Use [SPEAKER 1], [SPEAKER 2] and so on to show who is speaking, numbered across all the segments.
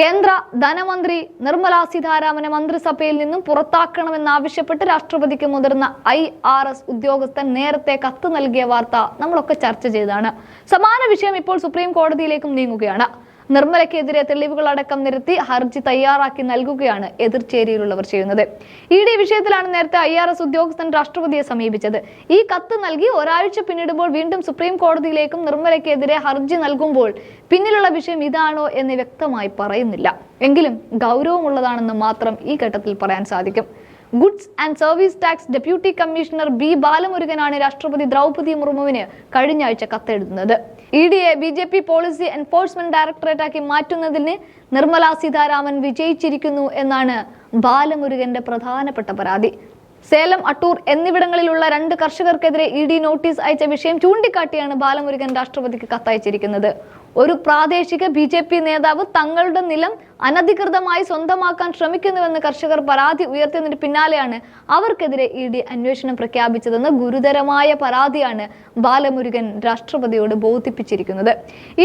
[SPEAKER 1] കേന്ദ്ര ധനമന്ത്രി നിർമ്മല സീതാരാമനെ മന്ത്രിസഭയിൽ നിന്നും പുറത്താക്കണമെന്നാവശ്യപ്പെട്ട് രാഷ്ട്രപതിക്ക് മുതിർന്ന IRS ഉദ്യോഗസ്ഥൻ നേരത്തെ കത്ത് നൽകിയ വാർത്ത നമ്മളൊക്കെ ചർച്ച ചെയ്തതാണ്. സമാന വിഷയം ഇപ്പോൾ സുപ്രീം കോടതിയിലേക്കും നീങ്ങുകയാണ്. നിർമ്മലയ്ക്കെതിരെ തെളിവുകളടക്കം നിരത്തി ഹർജി തയ്യാറാക്കി നൽകുകയാണ് എതിർചേരിയിലുള്ളവർ ചെയ്യുന്നത്. ED വിഷയത്തിലാണ് നേരത്തെ IRS ഉദ്യോഗസ്ഥൻ രാഷ്ട്രപതിയെ സമീപിച്ചത്. ഈ കത്ത് നൽകി ഒരാഴ്ച പിന്നിടുമ്പോൾ വീണ്ടും സുപ്രീം കോടതിയിലേക്കും നിർമ്മലയ്ക്കെതിരെ ഹർജി നൽകുമ്പോൾ പിന്നിലുള്ള വിഷയം ഇതാണോ എന്ന് വ്യക്തമായി പറയുന്നില്ല. എങ്കിലും ഗൗരവമുള്ളതാണെന്ന് മാത്രം ഈ ഘട്ടത്തിൽ പറയാൻ സാധിക്കും. Goods and service tax deputy commissioner B ബാലമുരുകനാണ് രാഷ്ട്രപതി ദ്രൗപദി മുർമുവിന് കഴിഞ്ഞ ആഴ്ച കത്തെഴുതുന്നത്. EDയെ BJP പോളിസി എൻഫോഴ്സ്മെന്റ് ഡയറക്ടറേറ്റാക്കി മാറ്റുന്നതിന് നിർമ്മല സീതാരാമൻ വിജയിച്ചിരിക്കുന്നു എന്നാണ് ബാലമുരുകന്റെ പ്രധാനപ്പെട്ട പരാതി. സേലം, അട്ടൂർ എന്നിവിടങ്ങളിലുള്ള 2 കർഷകർക്കെതിരെ ED നോട്ടീസ് അയച്ച വിഷയം ചൂണ്ടിക്കാട്ടിയാണ് ബാലമുരുകൻ രാഷ്ട്രപതിക്ക് കത്തയച്ചിരിക്കുന്നത്. ഒരു പ്രാദേശിക BJP നേതാവ് തങ്ങളുടെ നിലം അനധികൃതമായി സ്വന്തമാക്കാൻ ശ്രമിക്കുന്നുവെന്ന് കർഷകർ പരാതി ഉയർത്തിയതിന് പിന്നാലെയാണ് അവർക്കെതിരെ ED അന്വേഷണം പ്രഖ്യാപിച്ചതെന്ന് ഗുരുതരമായ പരാതിയാണ് ബാലമുരുകൻ രാഷ്ട്രപതിയോട് ബോധിപ്പിച്ചിരിക്കുന്നത്.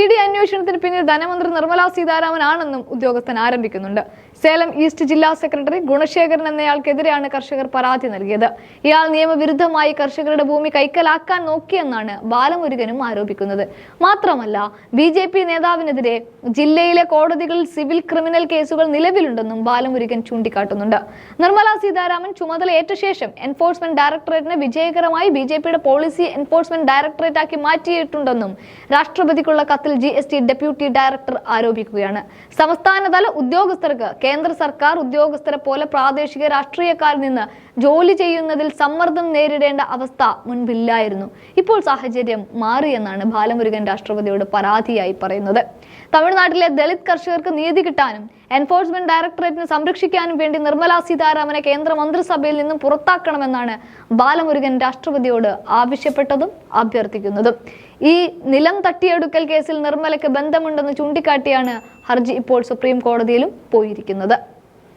[SPEAKER 1] ED അന്വേഷണത്തിന് പിന്നിൽ ധനമന്ത്രി നിർമ്മല സീതാരാമൻ ആണെന്നും ഉദ്യോഗസ്ഥൻ ആരംഭിക്കുന്നുണ്ട്. സേലം ഈസ്റ്റ് ജില്ലാ സെക്രട്ടറി ഗുണശേഖരൻ എന്നയാൾക്കെതിരെയാണ് കർഷകർ പരാതി നൽകിയത്. ഇയാൾ നിയമവിരുദ്ധമായി കർഷകരുടെ ഭൂമി കൈക്കലാക്കാൻ നോക്കിയെന്നാണ് ബാലമുരുകനും ആരോപിക്കുന്നത്. മാത്രമല്ല BJP നേതാവിനെതിരെ ജില്ലയിലെ കോടതികളിൽ സിവിൽ ക്രിമിനൽ കേസുകൾ നിലവിലുണ്ടെന്നും ബാലമുരുകൻ ചൂണ്ടിക്കാട്ടുന്നുണ്ട്. നിർമ്മല സീതാരാമൻ ചുമതലയേറ്റ ശേഷം എൻഫോഴ്സ്മെന്റ് ഡയറക്ടറേറ്റിനെ വിജയകരമായി BJPയുടെ പോളിസി എൻഫോഴ്സ്മെന്റ് ഡയറക്ടറേറ്റാക്കി മാറ്റിയിട്ടുണ്ടെന്നും രാഷ്ട്രപതിക്കുള്ള കത്തിൽ GST ഡെപ്യൂട്ടി ഡയറക്ടർ ആരോപിക്കുകയാണ്. സംസ്ഥാനതല ഉദ്യോഗസ്ഥർക്ക് കേന്ദ്ര സർക്കാർ ഉദ്യോഗസ്ഥരെ പോലെ പ്രാദേശിക രാഷ്ട്രീയക്കാരിൽ നിന്ന് ജോലി ചെയ്യുന്നതിൽ സമ്മർദ്ദം നേരിടേണ്ട അവസ്ഥ മുൻപില്ലായിരുന്നു. ഇപ്പോൾ സാഹചര്യം മാറിയെന്നാണ് ബാലമുരുകൻ രാഷ്ട്രപതിയോട് പരാതിയായി പറയുന്നത്. തമിഴ്നാട്ടിലെ ദളിത് കർഷകർക്ക് നീതി കിട്ടാനും എൻഫോഴ്സ്മെന്റ് ഡയറക്ടറേറ്റിനെ സംരക്ഷിക്കാനും വേണ്ടി നിർമ്മല സീതാരാമനെ കേന്ദ്ര മന്ത്രിസഭയിൽ നിന്നും പുറത്താക്കണമെന്നാണ് ബാലമുരുകൻ രാഷ്ട്രപതിയോട് ആവശ്യപ്പെട്ടതും അഭ്യർത്ഥിക്കുന്നതും. ഈ നിലം തട്ടിയെടുക്കൽ കേസിൽ നിർമ്മലയ്ക്ക് ബന്ധമുണ്ടെന്ന് ചൂണ്ടിക്കാട്ടിയാണ് ഹർജി ഇപ്പോൾ സുപ്രീം കോടതിയിലും പോയിരിക്കുന്നത്.